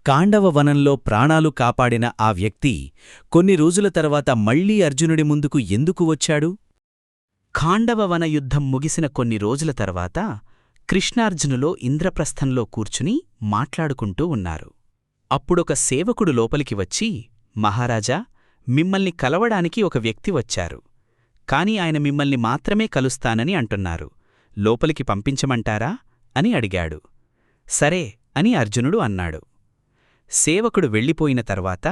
కాండవ వనంలో ప్రాణాలు కాపాడిన ఆ వ్యక్తి కొన్ని రోజుల తర్వాత మళ్లీ అర్జునుడి ముందుకు ఎందుకు వచ్చాడు? ఖాండవ వన యుద్ధం ముగిసిన కొన్ని రోజుల తర్వాత కృష్ణార్జునులో ఇంద్రప్రస్థంలో కూర్చుని మాట్లాడుకుంటూ ఉన్నారు. అప్పుడొక సేవకుడు లోపలికి వచ్చి, మహారాజా, మిమ్మల్ని కలవడానికి ఒక వ్యక్తి వచ్చారు. కాని ఆయన మిమ్మల్ని మాత్రమే కలుస్తానని అంటున్నారు. లోపలికి పంపించమంటారా అని అడిగాడు. సరే అని అర్జునుడు అన్నాడు. సేవకుడు వెళ్ళిపోయిన తర్వాత,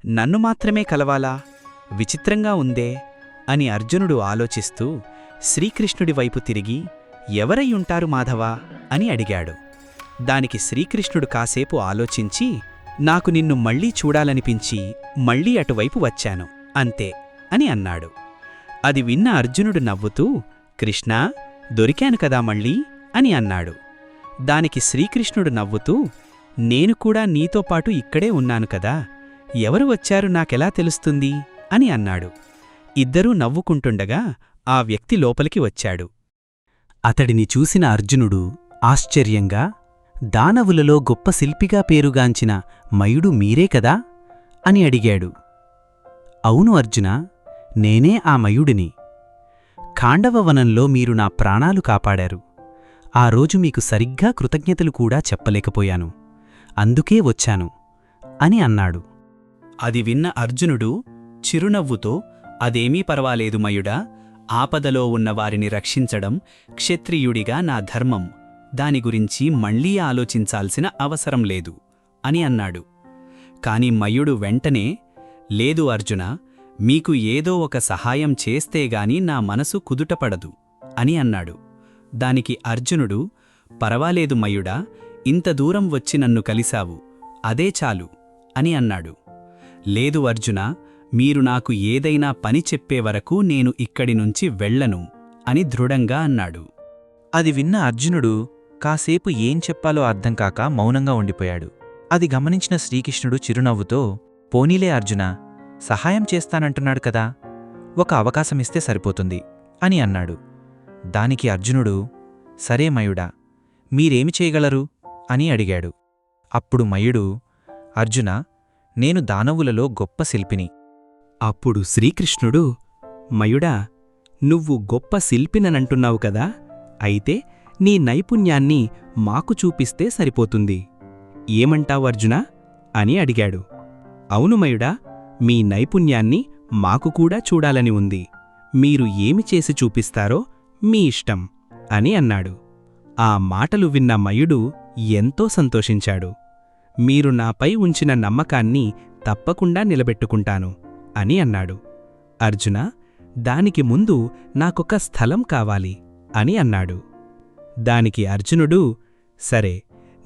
నన్ను మాత్రమే కలవాలా? విచిత్రంగా ఉందే అని అర్జునుడు ఆలోచిస్తూ శ్రీకృష్ణుడి వైపు తిరిగి, ఎవరయ్యుంటారు మాధవా అని అడిగాడు. దానికి శ్రీకృష్ణుడు కాసేపు ఆలోచించి, నాకు నిన్ను మళ్లీ చూడాలనిపించి మళ్లీ అటువైపు వచ్చాను, అంతే అని అన్నాడు. అది విన్న అర్జునుడు నవ్వుతూ, కృష్ణా, దొరికాను కదా మళ్ళీ అని అన్నాడు. దానికి శ్రీకృష్ణుడు నవ్వుతూ, నేను కూడా నీతో పాటు ఇక్కడే ఉన్నాను కదా, ఎవరు వచ్చారు నాకెలా తెలుస్తుంది అని అన్నాడు. ఇద్దరూ నవ్వుకుంటుండగా ఆ వ్యక్తి లోపలికి వచ్చాడు. అతడిని చూసిన అర్జునుడు ఆశ్చర్యంగా, దానవులలో గొప్ప శిల్పిగా పేరుగాంచిన మయుడు మీరే కదా అని అడిగాడు. అవును అర్జునా, నేనే ఆ మయుడిని. ఖాండవవనంలో మీరు నా ప్రాణాలు కాపాడారు. ఆ రోజు మీకు సరిగ్గా కృతజ్ఞతలు కూడా చెప్పలేకపోయాను, అందుకే వచ్చాను అని అన్నాడు. అది విన్న అర్జునుడు చిరునవ్వుతో, అదేమీ పర్వాలేదు మయుడా, ఆపదలో ఉన్నవారిని రక్షించడం క్షత్రియుడిగా నా ధర్మం, దాని గురించి మళ్లీ ఆలోచించాల్సిన అవసరం లేదు అని అన్నాడు. కాని మయుడు వెంటనే, లేదు అర్జునా, మీకు ఏదో ఒక సహాయం చేస్తేగాని నా మనసు కుదుటపడదు అని అన్నాడు. దానికి అర్జునుడు, పర్వాలేదు మయుడా, ఇంత దూరం వచ్చి నన్ను కలిశావు, అదే చాలు అని అన్నాడు. లేదు అర్జునా, మీరు నాకు ఏదైనా పని చెప్పేవరకు నేను ఇక్కడి నుంచి వెళ్ళను అని దృఢంగా అన్నాడు. అది విన్న అర్జునుడు కాసేపు ఏం చెప్పాలో అర్థంకాక మౌనంగా ఉండిపోయాడు. అది గమనించిన శ్రీకృష్ణుడు చిరునవ్వుతో, పోనీలే అర్జునా, సహాయం చేస్తానంటున్నాడు కదా, ఒక అవకాశమిస్తే సరిపోతుంది అని అన్నాడు. దానికి అర్జునుడు, సరే మయుడా, మీరేమి చేయగలరు అని అడిగాడు. అప్పుడు మయుడు, అర్జునా, నేను దానవులలో గొప్ప శిల్పిని. అప్పుడు శ్రీకృష్ణుడు, మయుడా, నువ్వు గొప్ప శిల్పిననంటున్నావు కదా, అయితే నీ నైపుణ్యాన్ని మాకు చూపిస్తే సరిపోతుంది. ఏమంటావు అర్జునా అని అడిగాడు. అవును మయుడా, మీ నైపుణ్యాన్ని మాకు కూడా చూడాలని ఉంది. మీరు ఏమి చేసి చూపిస్తారో మీ ఇష్టం అని అన్నాడు. ఆ మాటలు విన్న మయుడు ఎంతో సంతోషించాడు. మీరు నాపై ఉంచిన నమ్మకాన్ని తప్పకుండా నిలబెట్టుకుంటాను అని అన్నాడు. అర్జునా, దానికి ముందు నాకొక స్థలం కావాలి అని అన్నాడు. దానికి అర్జునుడు, సరే,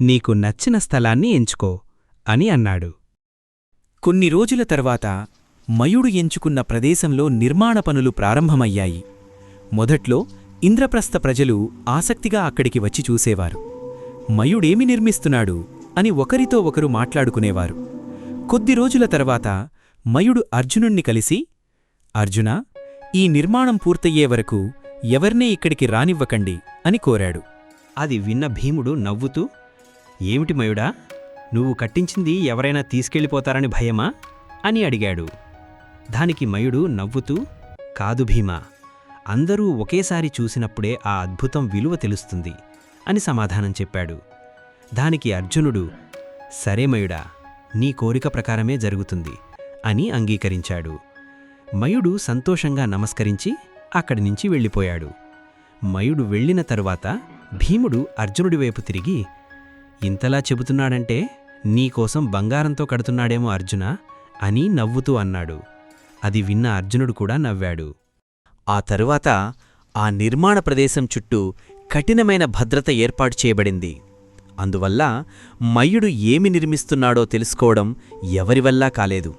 నీకు నచ్చిన స్థలాన్ని ఎంచుకో అని అన్నాడు. కొన్ని రోజుల తర్వాత మయుడు ఎంచుకున్న ప్రదేశంలో నిర్మాణ పనులు ప్రారంభమయ్యాయి. మొదట్లో ఇంద్రప్రస్థ ప్రజలు ఆసక్తిగా అక్కడికి వచ్చి చూసేవారు. మయుడేమి నిర్మిస్తున్నాడు అని ఒకరితో ఒకరు మాట్లాడుకునేవారు. కొద్ది రోజుల తర్వాత మయుడు అర్జునుణ్ణి కలిసి, అర్జునా, ఈ నిర్మాణం పూర్తయ్యే వరకు ఎవర్నే ఇక్కడికి రానివ్వకండి అని కోరాడు. అది విన్న భీముడు నవ్వుతూ, ఏమిటి మయుడా, నువ్వు కట్టించింది ఎవరైనా తీసుకెళ్ళిపోతారని భయమా అని అడిగాడు. దానికి మయుడు నవ్వుతూ, కాదు భీమా, అందరూ ఒకేసారి చూసినప్పుడే ఆ అద్భుతం విలువ తెలుస్తుంది అని సమాధానం చెప్పాడు. దానికి అర్జునుడు, సరే మయుడా, నీ కోరిక ప్రకారమే జరుగుతుంది అని అంగీకరించాడు. మయుడు సంతోషంగా నమస్కరించి అక్కడి నుంచి వెళ్ళిపోయాడు. మయుడు వెళ్ళిన తరువాత భీముడు అర్జునుడివైపు తిరిగి, ఇంతలా చెబుతున్నాడంటే నీకోసం బంగారంతో కడుతున్నాడేమో అర్జునా అని నవ్వుతూ అన్నాడు. అది విన్న అర్జునుడు కూడా నవ్వాడు. ఆ తరువాత ఆ నిర్మాణ ప్రదేశం చుట్టూ కఠినమైన భద్రత ఏర్పాటు చేయబడింది. అందువల్ల మయుడు ఏమి నిర్మిస్తున్నాడో తెలుసుకోవడం ఎవరివల్లా కాలేదు.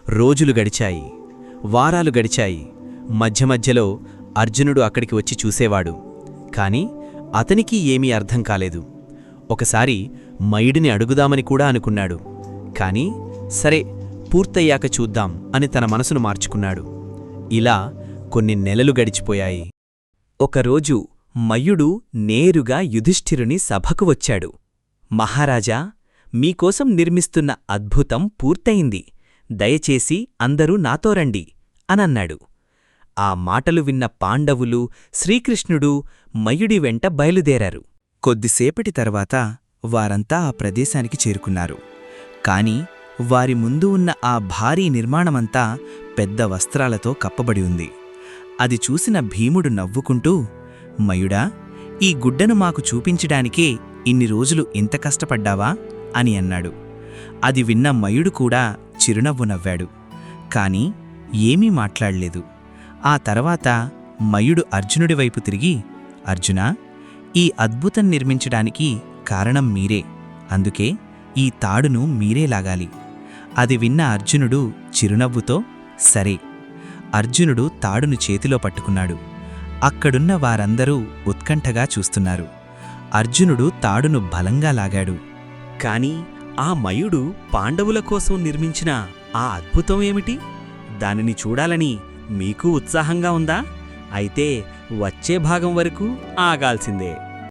రోజులు గడిచాయి, వారాలు గడిచాయి. మధ్య మధ్యలో అర్జునుడు అక్కడికి వచ్చి చూసేవాడు. కాని అతనికి ఏమీ అర్థం కాలేదు. ఒకసారి మయుడిని అడుగుదామని కూడా అనుకున్నాడు. కాని సరే, పూర్తయ్యాక చూద్దాం అని తన మనసును మార్చుకున్నాడు. ఇలా కొన్ని నెలలు గడిచిపోయాయి. ఒకరోజు మయుడు నేరుగా యుధిష్ఠిరుని సభకు వచ్చాడు. మహారాజా, మీకోసం నిర్మిస్తున్న అద్భుతం పూర్తయింది. దయచేసి అందరూ నాతో రండి అనన్నాడు. ఆ మాటలు విన్న పాండవులు, శ్రీకృష్ణుడు మయుడి వెంట బయలుదేరారు. కొద్దిసేపటి తర్వాత వారంతా ఆ ప్రదేశానికి చేరుకున్నారు. కాని వారి ముందు ఉన్న ఆ భారీ నిర్మాణమంతా పెద్ద వస్త్రాలతో కప్పబడి ఉంది. అది చూసిన భీముడు నవ్వుకుంటూ, మయుడా, ఈ గుడ్డను మాకు చూపించడానికే ఇన్ని రోజులు ఇంత కష్టపడ్డావా అని అన్నాడు. అది విన్న మయుడు కూడా చిరునవ్వు నవ్వాడు. కాని ఏమీ మాట్లాడలేదు. ఆ తర్వాత మయుడు అర్జునుడి వైపు తిరిగి, అర్జునా, ఈ అద్భుతం నిర్మించడానికి కారణం మీరే. అందుకే ఈ తాడును మీరే లాగాలి. అది విన్న అర్జునుడు చిరునవ్వుతో సరే. అర్జునుడు తాడును చేతిలో పట్టుకున్నాడు. అక్కడున్న వారందరూ ఉత్కంఠగా చూస్తున్నారు. అర్జునుడు తాడును బలంగా లాగాడు. కాని ఆ మయుడు పాండవుల కోసం నిర్మించిన ఆ అద్భుతం ఏమిటి? దానిని చూడాలని మీకు ఉత్సాహంగా ఉందా? అయితే వచ్చే భాగం వరకు ఆగాల్సిందే.